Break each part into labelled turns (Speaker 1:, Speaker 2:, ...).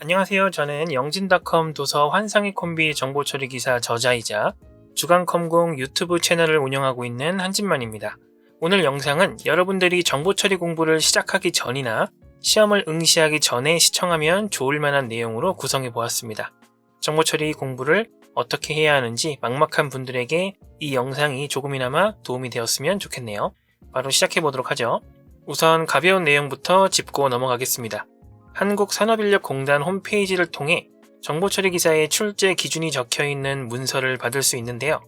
Speaker 1: 안녕하세요. 저는 영진닷컴 도서 환상의 콤비 정보처리 기사 저자이자 주간컴공 유튜브 채널을 운영하고 있는 한진만입니다. 오늘 영상은 여러분들이 정보처리 공부를 시작하기 전이나 시험을 응시하기 전에 시청하면 좋을 만한 내용으로 구성해 보았습니다. 정보처리 공부를 어떻게 해야 하는지 막막한 분들에게 이 영상이 조금이나마 도움이 되었으면 좋겠네요. 바로 시작해 보도록 하죠. 우선 가벼운 내용부터 짚고 넘어가겠습니다. 한국산업인력공단 홈페이지를 통해 정보처리 기사의 출제 기준이 적혀있는 문서를 받을 수 있는데요.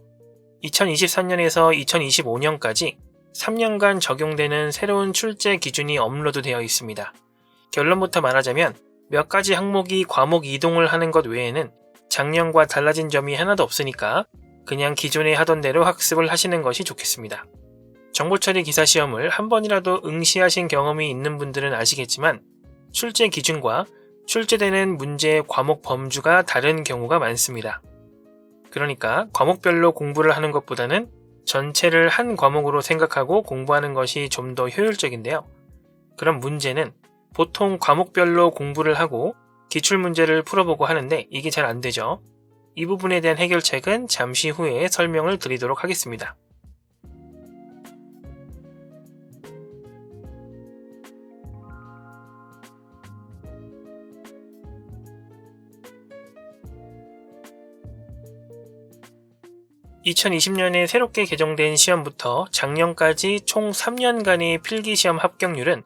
Speaker 1: 2023년에서 2025년까지 3년간 적용되는 새로운 출제 기준이 업로드되어 있습니다. 결론부터 말하자면 몇 가지 항목이 과목 이동을 하는 것 외에는 작년과 달라진 점이 하나도 없으니까 그냥 기존에 하던 대로 학습을 하시는 것이 좋겠습니다. 정보처리 기사 시험을 한 번이라도 응시하신 경험이 있는 분들은 아시겠지만 출제 기준과 출제되는 문제의 과목 범주가 다른 경우가 많습니다. 그러니까 과목별로 공부를 하는 것보다는 전체를 한 과목으로 생각하고 공부하는 것이 좀 더 효율적인데요. 그럼 문제는 보통 과목별로 공부를 하고 기출문제를 풀어보고 하는데 이게 잘 안 되죠. 이 부분에 대한 해결책은 잠시 후에 설명을 드리도록 하겠습니다. (2020년에) 새롭게 개정된 시험부터 작년까지 총 3년간의 필기시험 합격률은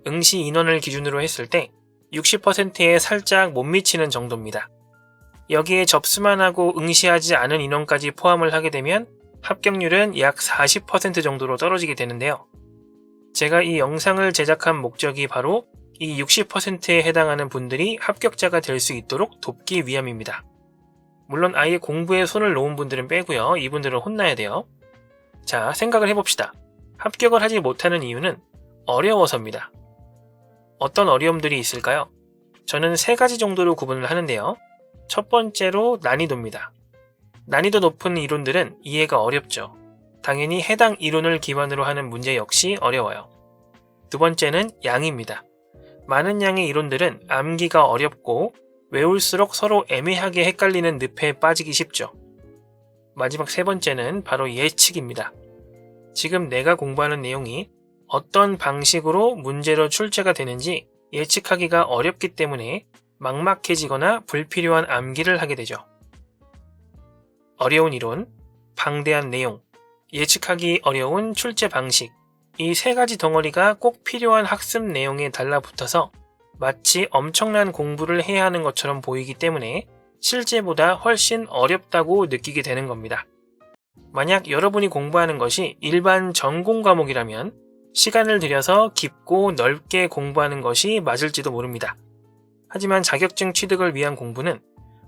Speaker 1: 응시 인원을 기준으로 했을 때 60%에 살짝 못 미치는 정도입니다. 여기에 접수만 하고 응시하지 않은 인원까지 포함을 하게 되면 합격률은 약 40% 정도로 떨어지게 되는데요. 제가 이 영상을 제작한 목적이 바로 이 60%에 해당하는 분들이 합격자가 될 수 있도록 돕기 위함입니다. 물론 아예 공부에 손을 놓은 분들은 빼고요. 이분들은 혼나야 돼요. 자, 생각을 해봅시다. 합격을 하지 못하는 이유는 어려워서입니다. 어떤 어려움들이 있을까요? 저는 3가지 정도로 구분을 하는데요. 첫 번째로 난이도입니다. 난이도 높은 이론들은 이해가 어렵죠. 당연히 해당 이론을 기반으로 하는 문제 역시 어려워요. 두 번째는 양입니다. 많은 양의 이론들은 암기가 어렵고 외울수록 서로 애매하게 헷갈리는 늪에 빠지기 쉽죠. 마지막 3번째는 바로 예측입니다. 지금 내가 공부하는 내용이 어떤 방식으로 문제로 출제가 되는지 예측하기가 어렵기 때문에 막막해지거나 불필요한 암기를 하게 되죠. 어려운 이론, 방대한 내용, 예측하기 어려운 출제 방식, 이 3가지 덩어리가 꼭 필요한 학습 내용에 달라붙어서 마치 엄청난 공부를 해야 하는 것처럼 보이기 때문에 실제보다 훨씬 어렵다고 느끼게 되는 겁니다. 만약 여러분이 공부하는 것이 일반 전공 과목이라면 시간을 들여서 깊고 넓게 공부하는 것이 맞을지도 모릅니다. 하지만 자격증 취득을 위한 공부는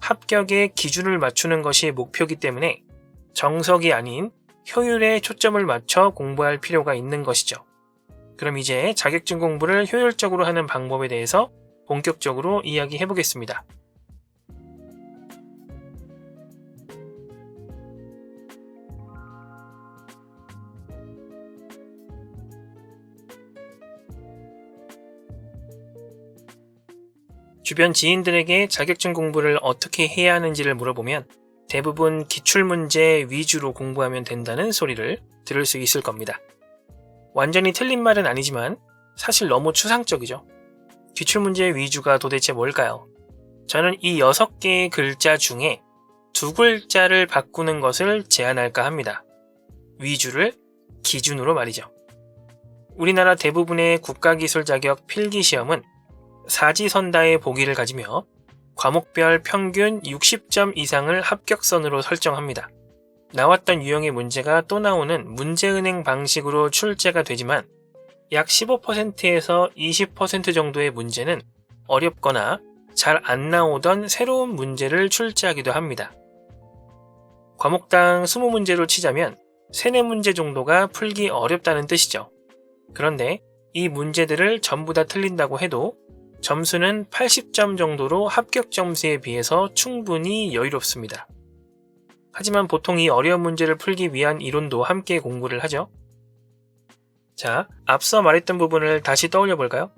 Speaker 1: 합격의 기준을 맞추는 것이 목표이기 때문에 정석이 아닌 효율에 초점을 맞춰 공부할 필요가 있는 것이죠. 그럼 이제 자격증 공부를 효율적으로 하는 방법에 대해서 본격적으로 이야기해 보겠습니다. 주변 지인들에게 자격증 공부를 어떻게 해야 하는지를 물어보면 대부분 기출문제 위주로 공부하면 된다는 소리를 들을 수 있을 겁니다. 완전히 틀린 말은 아니지만 사실 너무 추상적이죠. 기출문제 위주가 도대체 뭘까요? 저는 이 6개의 글자 중에 2글자를 바꾸는 것을 제안할까 합니다. 위주를 기준으로 말이죠. 우리나라 대부분의 국가기술 자격 필기시험은 사지선다의 보기를 가지며 과목별 평균 60점 이상을 합격선으로 설정합니다. 나왔던 유형의 문제가 또 나오는 문제은행 방식으로 출제가 되지만 약 15%에서 20% 정도의 문제는 어렵거나 잘 안 나오던 새로운 문제를 출제하기도 합니다. 과목당 20문제로 치자면 3, 4문제 정도가 풀기 어렵다는 뜻이죠. 그런데 이 문제들을 전부 다 틀린다고 해도 점수는 80점 정도로 합격 점수에 비해서 충분히 여유롭습니다. 하지만 보통 이 어려운 문제를 풀기 위한 이론도 함께 공부를 하죠. 자, 앞서 말했던 부분을 다시 떠올려 볼까요?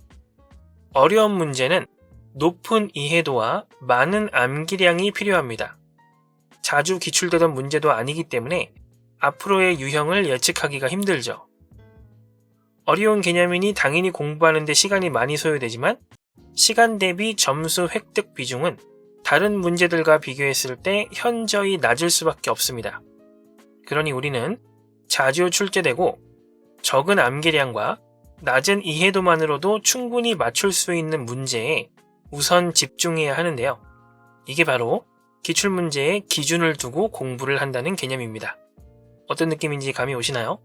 Speaker 1: 어려운 문제는 높은 이해도와 많은 암기량이 필요합니다. 자주 기출되던 문제도 아니기 때문에 앞으로의 유형을 예측하기가 힘들죠. 어려운 개념이니 당연히 공부하는 데 시간이 많이 소요되지만 시간 대비 점수 획득 비중은 다른 문제들과 비교했을 때 현저히 낮을 수밖에 없습니다. 그러니 우리는 자주 출제되고 적은 암기량과 낮은 이해도만으로도 충분히 맞출 수 있는 문제에 우선 집중해야 하는데요. 이게 바로 기출문제의 기준을 두고 공부를 한다는 개념입니다. 어떤 느낌인지 감이 오시나요?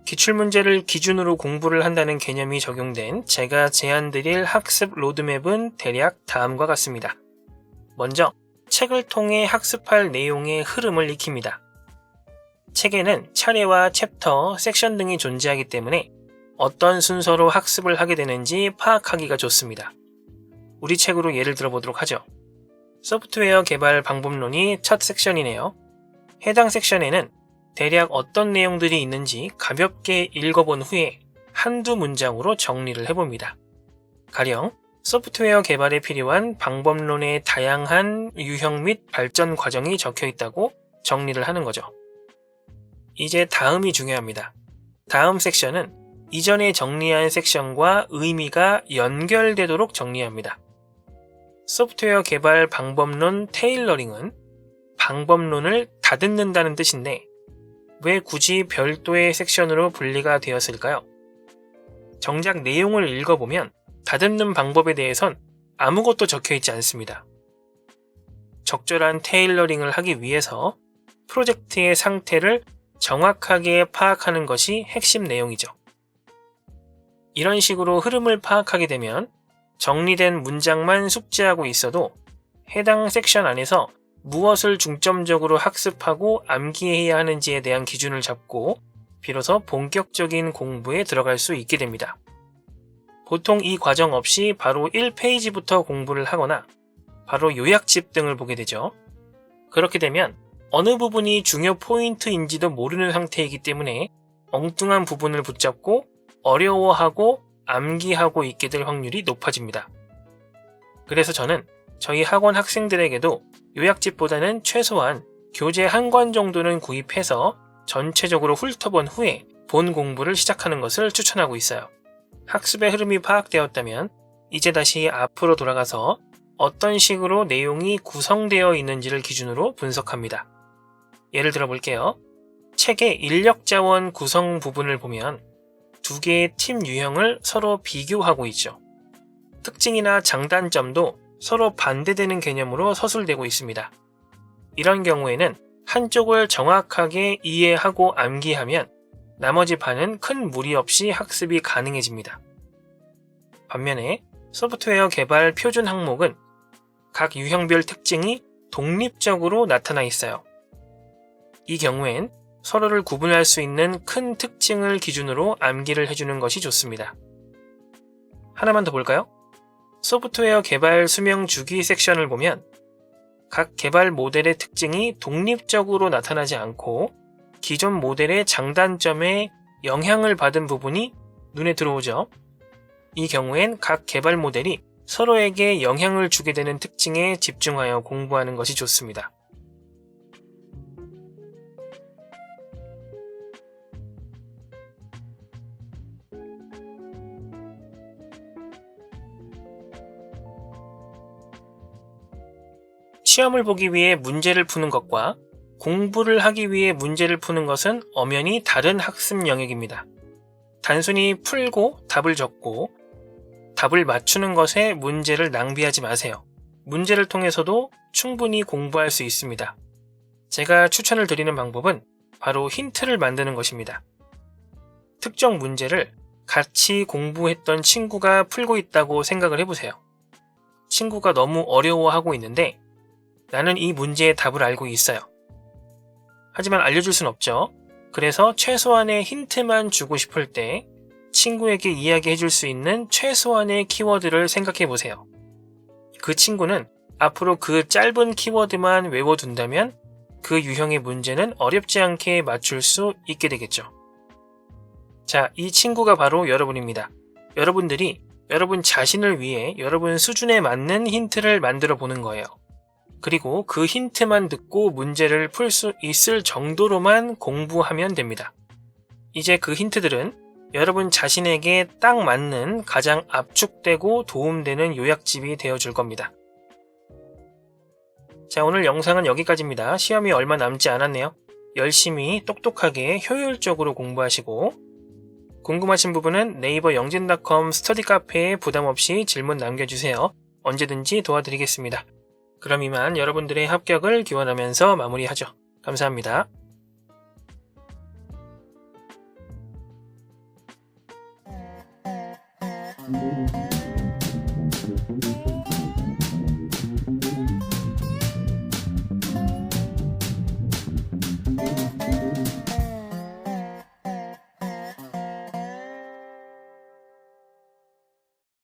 Speaker 1: 기출문제를 기준으로 공부를 한다는 개념이 적용된 제가 제안드릴 학습 로드맵은 대략 다음과 같습니다. 먼저 책을 통해 학습할 내용의 흐름을 익힙니다. 책에는 차례와 챕터, 섹션 등이 존재하기 때문에 어떤 순서로 학습을 하게 되는지 파악하기가 좋습니다. 우리 책으로 예를 들어보도록 하죠. 소프트웨어 개발 방법론이 첫 섹션이네요. 해당 섹션에는 대략 어떤 내용들이 있는지 가볍게 읽어본 후에 한두 문장으로 정리를 해봅니다. 가령 소프트웨어 개발에 필요한 방법론의 다양한 유형 및 발전 과정이 적혀 있다고 정리를 하는 거죠. 이제 다음이 중요합니다. 다음 섹션은 이전에 정리한 섹션과 의미가 연결되도록 정리합니다. 소프트웨어 개발 방법론 테일러링은 방법론을 다듬는다는 뜻인데 왜 굳이 별도의 섹션으로 분리가 되었을까요? 정작 내용을 읽어보면 다듬는 방법에 대해선 아무것도 적혀 있지 않습니다. 적절한 테일러링을 하기 위해서 프로젝트의 상태를 정확하게 파악하는 것이 핵심 내용이죠. 이런 식으로 흐름을 파악하게 되면 정리된 문장만 숙지하고 있어도 해당 섹션 안에서 무엇을 중점적으로 학습하고 암기해야 하는지에 대한 기준을 잡고 비로소 본격적인 공부에 들어갈 수 있게 됩니다. 보통 이 과정 없이 바로 1페이지부터 공부를 하거나 바로 요약집 등을 보게 되죠. 그렇게 되면 어느 부분이 중요 포인트인지도 모르는 상태이기 때문에 엉뚱한 부분을 붙잡고 어려워하고 암기하고 있게 될 확률이 높아집니다. 그래서 저는 저희 학원 학생들에게도 요약집보다는 최소한 교재 한 권 정도는 구입해서 전체적으로 훑어본 후에 본 공부를 시작하는 것을 추천하고 있어요. 학습의 흐름이 파악되었다면 이제 다시 앞으로 돌아가서 어떤 식으로 내용이 구성되어 있는지를 기준으로 분석합니다. 예를 들어 볼게요. 책의 인력자원 구성 부분을 보면 두 개의 팀 유형을 서로 비교하고 있죠. 특징이나 장단점도 서로 반대되는 개념으로 서술되고 있습니다. 이런 경우에는 한쪽을 정확하게 이해하고 암기하면 나머지 반은 큰 무리 없이 학습이 가능해집니다. 반면에 소프트웨어 개발 표준 항목은 각 유형별 특징이 독립적으로 나타나 있어요. 이 경우엔 서로를 구분할 수 있는 큰 특징을 기준으로 암기를 해주는 것이 좋습니다. 하나만 더 볼까요? 소프트웨어 개발 수명 주기 섹션을 보면 각 개발 모델의 특징이 독립적으로 나타나지 않고 기존 모델의 장단점에 영향을 받은 부분이 눈에 들어오죠. 이 경우엔 각 개발 모델이 서로에게 영향을 주게 되는 특징에 집중하여 공부하는 것이 좋습니다. 시험을 보기 위해 문제를 푸는 것과 공부를 하기 위해 문제를 푸는 것은 엄연히 다른 학습 영역입니다. 단순히 풀고 답을 적고 답을 맞추는 것에 문제를 낭비하지 마세요. 문제를 통해서도 충분히 공부할 수 있습니다. 제가 추천을 드리는 방법은 바로 힌트를 만드는 것입니다. 특정 문제를 같이 공부했던 친구가 풀고 있다고 생각을 해보세요. 친구가 너무 어려워하고 있는데 나는 이 문제의 답을 알고 있어요. 하지만 알려줄 순 없죠. 그래서 최소한의 힌트만 주고 싶을 때 친구에게 이야기해 줄 수 있는 최소한의 키워드를 생각해 보세요. 그 친구는 앞으로 그 짧은 키워드만 외워둔다면 그 유형의 문제는 어렵지 않게 맞출 수 있게 되겠죠. 자, 이 친구가 바로 여러분입니다. 여러분들이 여러분 자신을 위해 여러분 수준에 맞는 힌트를 만들어 보는 거예요. 그리고 그 힌트만 듣고 문제를 풀 수 있을 정도로만 공부하면 됩니다. 이제 그 힌트들은 여러분 자신에게 딱 맞는 가장 압축되고 도움되는 요약집이 되어줄 겁니다. 자, 오늘 영상은 여기까지입니다. 시험이 얼마 남지 않았네요. 열심히 똑똑하게 효율적으로 공부하시고 궁금하신 부분은 네이버 영진닷컴 스터디 카페에 부담없이 질문 남겨주세요. 언제든지 도와드리겠습니다. 그럼 이만 여러분들의 합격을 기원하면서 마무리하죠. 감사합니다.